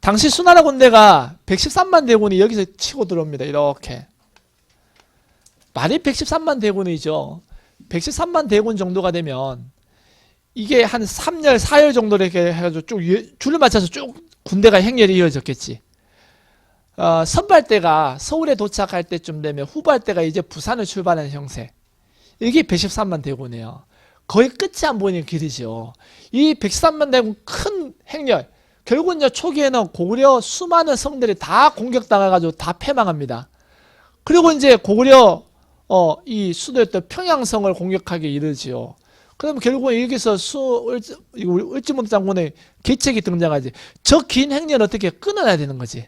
당시 수나라 군대가 113만 대군이 여기서 치고 들어옵니다. 이렇게. 말이 113만 대군이죠. 113만 대군 정도가 되면 이게 한 3열, 4열 정도 이렇게 해가지고 쭉 줄을 맞춰서 쭉 군대가 행렬이 이어졌겠지. 선발대가 서울에 도착할 때쯤 되면 후발대가 이제 부산을 출발하는 형세. 이게 113만 대군이에요. 거의 끝이 안 보이는 길이죠. 이 113만 대군 큰 행렬. 결국 이제 초기에는 고구려 수많은 성들이 다 공격당해가지고 다 패망합니다. 그리고 이제 고구려 이 수도였던 평양성을 공격하기 이르지요. 그럼 결국 여기서 을지문덕 장군의 계책이 등장하지. 저 긴 행렬을 어떻게 끊어놔야 되는 거지.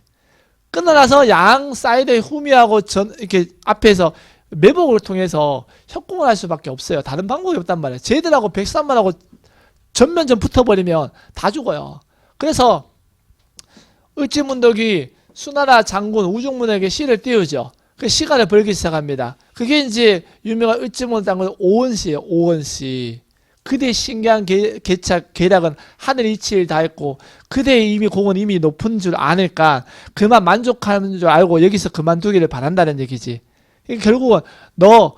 끊어놔서 양 사이드에 후미하고 이렇게 앞에서 매복을 통해서 협공을 할 수밖에 없어요. 다른 방법이 없단 말이에요. 쟤들하고 백삼만하고 전면전 붙어버리면 다 죽어요. 그래서 을지문덕이 수나라 장군 우중문에게 시를 띄우죠. 그 시간을 벌기 시작합니다. 그게 이제 유명한 을지문덕 장군 오원시예요. 오원시. 그대의 신기한 계략은 하늘 이치를 다했고 그대의 이미 공은 이미 높은 줄 아니까 그만 만족하는 줄 알고 여기서 그만두기를 바란다는 얘기지. 결국은 너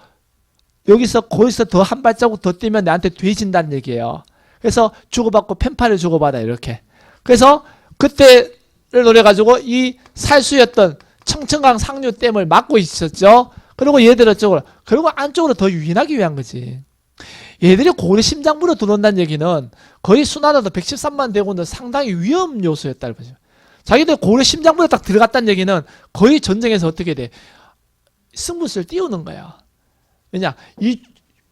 여기서 거기서 더 한 발자국 더 뛰면 나한테 뒤진다는 얘기예요. 그래서 주고받고 펜팔을 주고받아 이렇게. 그래서 그때를 노려가지고 이 살수였던 청천강 상류댐을 막고 있었죠. 그리고 얘들은 쪽으로 결국 안쪽으로 더 유인하기 위한 거지. 얘들이 고구려 심장부로 들어온다는 얘기는 거의 수나라도 113만 대군은 상당히 위험 요소였다는 거죠. 자기들 고구려 심장부로 딱 들어갔다는 얘기는 거의 전쟁에서 어떻게 돼? 승부수를 띄우는 거야. 왜냐? 이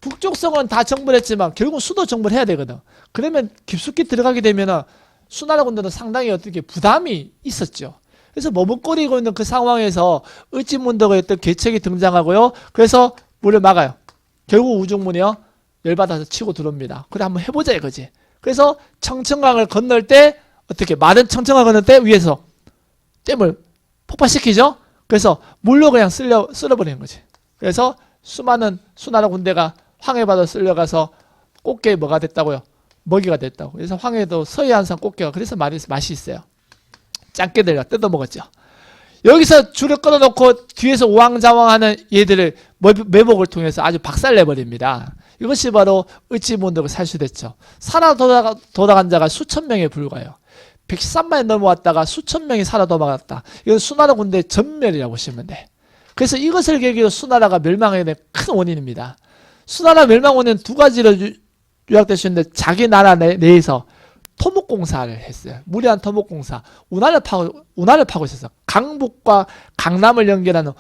북쪽성은 다 정벌했지만 결국 수도 정벌해야 되거든. 그러면 깊숙이 들어가게 되면은 수나라 군대도 상당히 어떻게 부담이 있었죠. 그래서 머뭇거리고 있는 그 상황에서 을지문덕의 어떤 계책이 등장하고요. 그래서 물을 막아요. 결국 우중문이요. 열받아서 치고 들어옵니다. 그래 한번 해보자 이거지. 그래서 청천강을 건널 때 어떻게 마른 청천강을 건널 때 위에서 댐을 폭파시키죠. 그래서 물로 그냥 쓸어버리는 거지. 그래서 수많은 수나라 군대가 황해바다 쓸려가서 꽃게의 뭐가 됐다고요? 먹이가 됐다고. 그래서 황해도 서해안산 꽃게가 그래서 맛이 있어요. 짱깨들과 뜯어먹었죠. 여기서 줄을 끊어놓고 뒤에서 우왕좌왕하는 얘들을 매복을 통해서 아주 박살내버립니다. 이것이 바로 을지문덕을 살수됐죠. 살아 도망간 자가 수천 명에 불과해요. 113만이 넘어왔다가 수천 명이 살아 도망갔다. 이건 수나라 군대의 전멸이라고 보시면 돼. 그래서 이것을 계기로 수나라가 멸망하게 된 큰 원인입니다. 수나라 멸망 원인은 두 가지로 요약될 수 있는데 자기 나라 내에서 토목공사를 했어요. 무리한 토목공사. 운하를 파고 있었어. 강북과 강남을 연결하는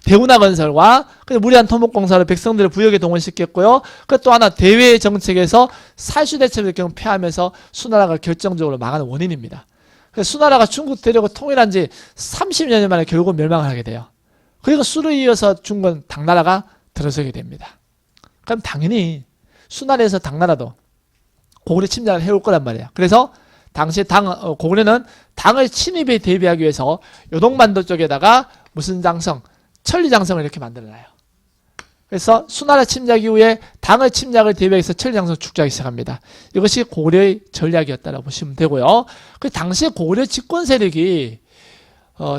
대운하 건설과 무리한 토목공사를 백성들을 부역에 동원시켰고요. 또 하나 대외 정책에서 살수대첩을 경폐하면서 수나라가 결정적으로 망하는 원인입니다. 그래서 수나라가 중국 대륙을 통일한 지 30년 만에 결국 멸망을 하게 돼요. 그리고 수를 이어서 중국은 당나라가 들어서게 됩니다. 그럼 당연히 수나라에서 당나라도 고구려 침략을 해올 거란 말이에요. 그래서 당시 고구려는 당의 침입에 대비하기 위해서 요동반도 쪽에다가 무슨 장성, 천리장성을 이렇게 만들어놔요. 그래서 수나라 침략 이후에 당의 침략을 대비해서 천리장성을 축적하기 시작합니다. 이것이 고구려의 전략이었다고 보시면 되고요. 그 당시에 고구려 집권 세력이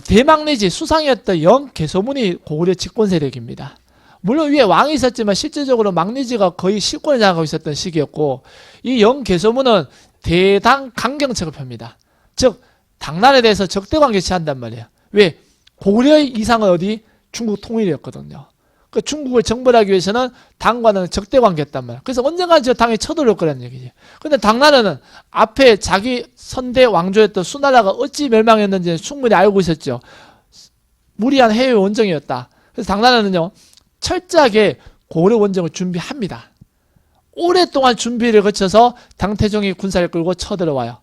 대망리지 수상이었던 영개소문이 고구려 집권 세력입니다. 물론 위에 왕이 있었지만 실질적으로 망리지가 거의 실권을 장악하고 있었던 시기였고 이 영개소문은 대당 강경책을 펴니다. 즉 당나라에 대해서 적대관계 취한단 말이에요. 왜? 고구려의 이상은 어디? 중국 통일이었거든요. 그 중국을 정벌하기 위해서는 당과는 적대관계였단 말이에요. 그래서 언젠가 저 당이 쳐들어올 거라는 얘기죠. 근데 당나라는 앞에 자기 선대 왕조였던 수나라가 어찌 멸망했는지 충분히 알고 있었죠. 무리한 해외 원정이었다. 그래서 당나라는요 철저하게 고구려 원정을 준비합니다. 오랫동안 준비를 거쳐서 당태종이 군사를 끌고 쳐들어와요.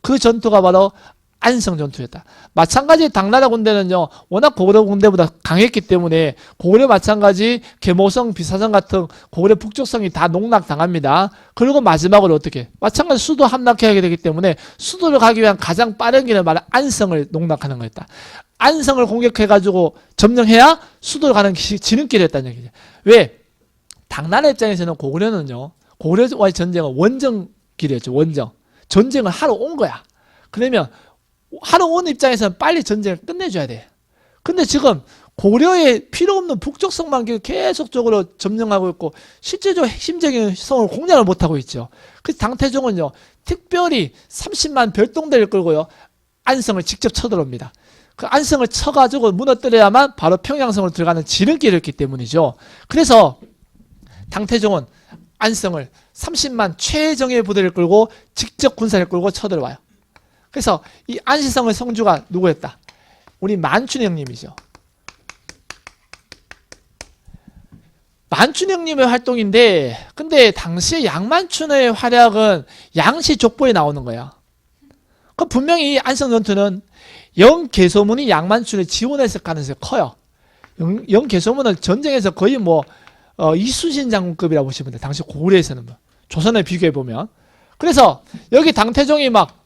그 전투가 바로 안성 전투였다. 마찬가지 당나라 군대는요 워낙 고구려 군대보다 강했기 때문에 고구려 마찬가지 계모성, 비사성 같은 고구려 북쪽성이 다 농락당합니다. 그리고 마지막으로 어떻게? 마찬가지 수도 함락하게 되기 때문에 수도를 가기 위한 가장 빠른 길은 바로 안성을 농락하는 거였다. 안성을 공격해가지고 점령해야 수도를 가는 지름길이었다는 얘기죠. 왜? 당나라 입장에서는 고구려와의 전쟁은 원정길이었죠. 원정. 전쟁을 하러 온 거야. 그러면 하러 온 입장에서는 빨리 전쟁을 끝내줘야 돼. 근데 지금 고려의 필요 없는 북쪽성만 계속적으로 점령하고 있고 실제적으로 핵심적인 성을 공략을 못하고 있죠. 그래서 당태종은요, 특별히 30만 별동대를 끌고요, 안성을 직접 쳐들어옵니다. 그 안성을 쳐가지고 무너뜨려야만 바로 평양성으로 들어가는 지름길을 했기 때문이죠. 그래서 당태종은 안성을 30만 최정예 부대를 끌고 직접 군사를 끌고 쳐들어와요. 그래서 이 안시성의 성주가 누구였다? 우리 만춘 형님이죠. 만춘 형님의 활동인데, 근데 당시에 양만춘의 활약은 양시 족보에 나오는 거야. 그럼 분명히 이 안성 전투는 영계소문이 양만춘을 지원했을 가능성이 커요. 영계소문은 전쟁에서 거의 뭐 이순신 장군급이라고 보시면 돼요. 당시 고려에서는 뭐. 조선에 비교해 보면. 그래서 여기 당태종이 막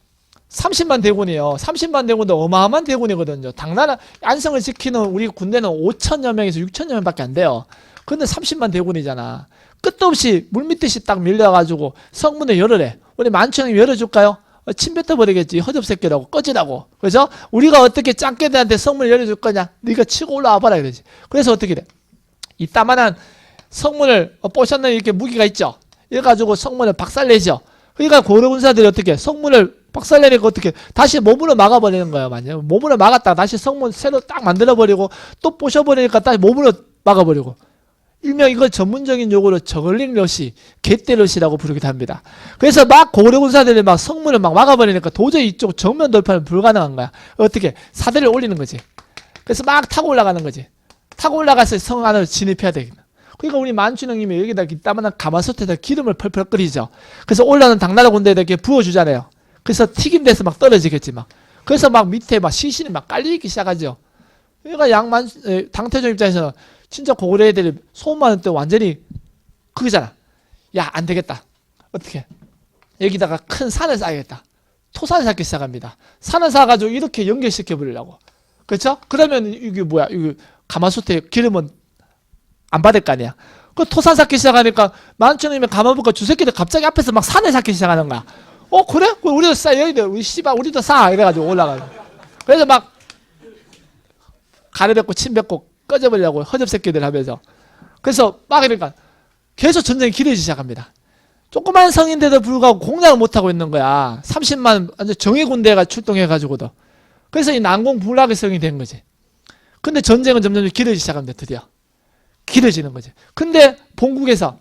30만 대군이에요. 30만 대군도 어마어마한 대군이거든요. 당나라 안성을 지키는 우리 군대는 5천여 명에서 6천여 명밖에 안 돼요. 근데 30만 대군이잖아. 끝도 없이 물밑듯이 딱 밀려가지고 성문을 열으래. 우리 만춘형이 열어줄까요? 침 뱉어버리겠지. 허접새끼라고 꺼지라고. 그죠? 우리가 어떻게 짱깨들한테 성문을 열어줄 거냐? 네가 치고 올라와 봐라 그러지. 그래서 어떻게 돼? 이따만한 성문을 뽀셨는 이렇게 무기가 있죠. 이래가지고 성문을 박살내죠. 그러니까 고려군사들이 어떻게 성문을 박살내니까 어떻게 다시 몸으로 막아버리는 거예요. 만약 몸으로 막았다가 다시 성문 새로 딱 만들어버리고 또 부셔버리니까 다시 몸으로 막아버리고. 일명 이걸 전문적인 용어로 저글링 러시, 개떼 러시라고 부르기도 합니다. 그래서 막 고려군사들이 막 성문을 막 막아버리니까 도저히 이쪽 정면 돌파는 불가능한 거야. 어떻게? 사대를 올리는 거지. 그래서 막 타고 올라가는 거지. 타고 올라가서 성 안으로 진입해야 되겠다. 그러니까 우리 만춘 형님이 여기다 이따만한 가마솥에다 기름을 펄펄 끓이죠. 그래서 올라오는 당나라 군대에다 이렇게 부어주잖아요. 그래서 튀김돼서 막 떨어지겠지 막. 그래서 막 밑에 막 시신이 막 깔리기 시작하죠. 그러니까 당태종 입장에서는 진짜 고려 애들이 소문만 듣고 완전히 그거잖아. 야, 안 되겠다. 어떻게? 여기다가 큰 산을 쌓아야겠다. 토산을 쌓기 시작합니다. 산을 쌓아가지고 이렇게 연결시켜 버리려고. 그렇죠? 그러면 이게 뭐야? 이거 가마솥에 기름은 안 받을 거 아니야. 그 토산 쌓기 시작하니까 만춘님이 가마부가 주새끼들 갑자기 앞에서 막 산을 쌓기 시작하는 거야. 그래? 우리도 쌓아. 우리 씨발 우리도 쌓아. 이래가지고 올라가요. 그래서 막 가래 뱉고 침 뱉고 꺼져버리려고 허접새끼들 하면서. 그래서 막 이러니까 계속 전쟁이 길어지기 시작합니다. 조그만 성인데도 불구하고 공략을 못하고 있는 거야. 30만 완전 정예군대가 출동해가지고도. 그래서 이 난공불락의 성이 된 거지. 근데 전쟁은 점점 길어지기 시작합니다. 드디어. 길어지는 거지. 근데 본국에서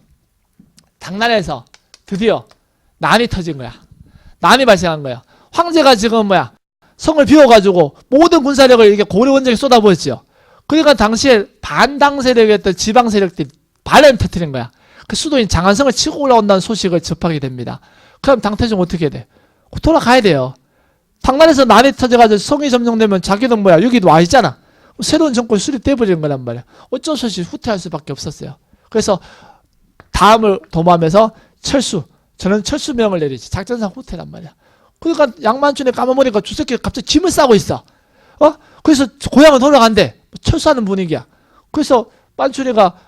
당나라에서 드디어 난이 터진 거야. 난이 발생한 거야. 황제가 지금 성을 비워가지고 모든 군사력을 이렇게 고려 원정에 쏟아부었지요. 그러니까 당시에 반당 세력이었던 지방 세력들이 반란을 터뜨린 거야. 그 수도인 장안성을 치고 올라온다는 소식을 접하게 됩니다. 그럼 당태종 어떻게 해야 돼? 돌아가야 돼요. 당나라에서 난이 터져가지고 성이 점령되면 자기는 여기도 와 있잖아. 새로운 정권 수립돼버리는 거란 말이야. 어쩔 수 없이 후퇴할 수밖에 없었어요. 그래서 다음을 도모하면서 저는 철수명을 내리지. 작전상 후퇴란 말이야. 그러니까 양만춘에 까마보니까 주새끼가 갑자기 짐을 싸고 있어. 그래서 고향을 돌아간대. 철수하는 분위기야. 그래서 만춘이가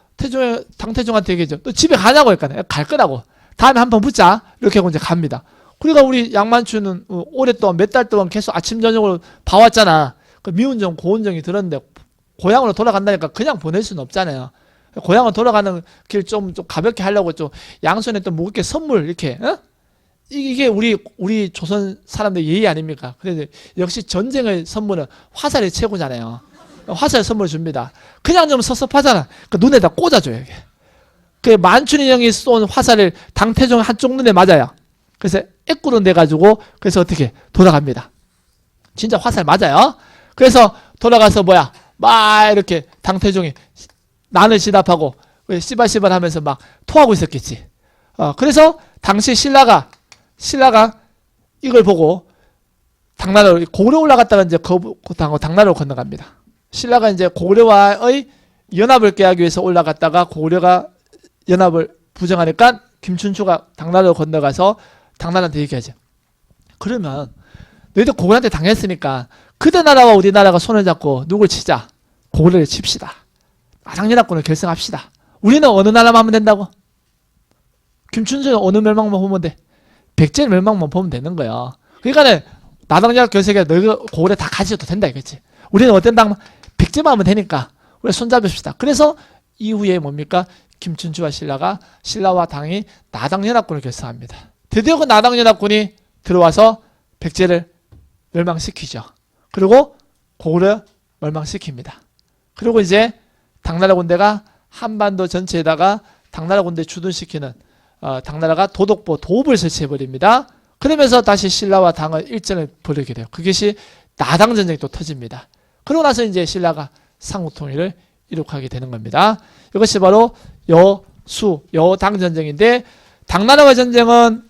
당태종한테 얘기했죠. 너 집에 가냐고 했거든. 갈 거라고. 다음에 한번 붙자. 이렇게 하고 이제 갑니다. 그러니까 우리 양만춘은 오랫동안 몇 달 동안 계속 아침 저녁으로 봐왔잖아. 그 미운정 고운정이 들었는데 고향으로 돌아간다니까 그냥 보낼 수는 없잖아요. 고향으로 돌아가는 길 좀 가볍게 하려고 좀 양손에 또 무겁게 선물 이렇게 이게 우리 조선 사람들 예의 아닙니까? 그래서 역시 전쟁의 선물은 화살이 최고잖아요. 화살 선물 줍니다. 그냥 좀 섭섭하잖아. 그 눈에다 꽂아줘요. 이게. 그 만춘이 형이 쏜 화살을 당태종 한쪽 눈에 맞아요. 그래서 애꾸로 내가지고 그래서 어떻게 돌아갑니다. 진짜 화살 맞아요. 그래서 돌아가서 막 이렇게 당태종이 난을 시답하고 씨발씨발 하면서 막 토하고 있었겠지. 그래서 당시 신라가 이걸 보고 당나라로 고려 올라갔다가 이제 당나라로 건너갑니다. 신라가 이제 고려와의 연합을 깨하기 위해서 올라갔다가 고려가 연합을 부정하니까 김춘추가 당나라로 건너가서 당나라한테 얘기하죠. 그러면 너희들 고려한테 당했으니까 그대 나라와 우리나라가 손을 잡고 누굴 치자. 고려를 칩시다. 아장연합군을 결성합시다. 우리는 어느 나라만 하면 된다고? 김춘추는 어느 멸망만 보면 돼? 백제 멸망만 보면 되는 거야. 그러니까 나당연합 결석에 너희가 고구려 다 가져도 된다 이거지. 우리는 어떤 당 백제만 하면 되니까 우리 손잡읍시다. 그래서 이후에 뭡니까? 김춘추와 신라와 당이 나당연합군을 결성합니다. 드디어 그 나당연합군이 들어와서 백제를 멸망시키죠. 그리고 고구려 멸망시킵니다. 그리고 이제 당나라 군대가 한반도 전체에다가 당나라 군대 주둔시키는 당나라가 도읍을 설치해버립니다. 그러면서 다시 신라와 당의 일전을 벌이게 돼요. 그것이 나당 전쟁이 또 터집니다. 그러고 나서 이제 신라가 삼국통일을 이룩하게 되는 겁니다. 이것이 바로 여당 전쟁인데 당나라와 전쟁은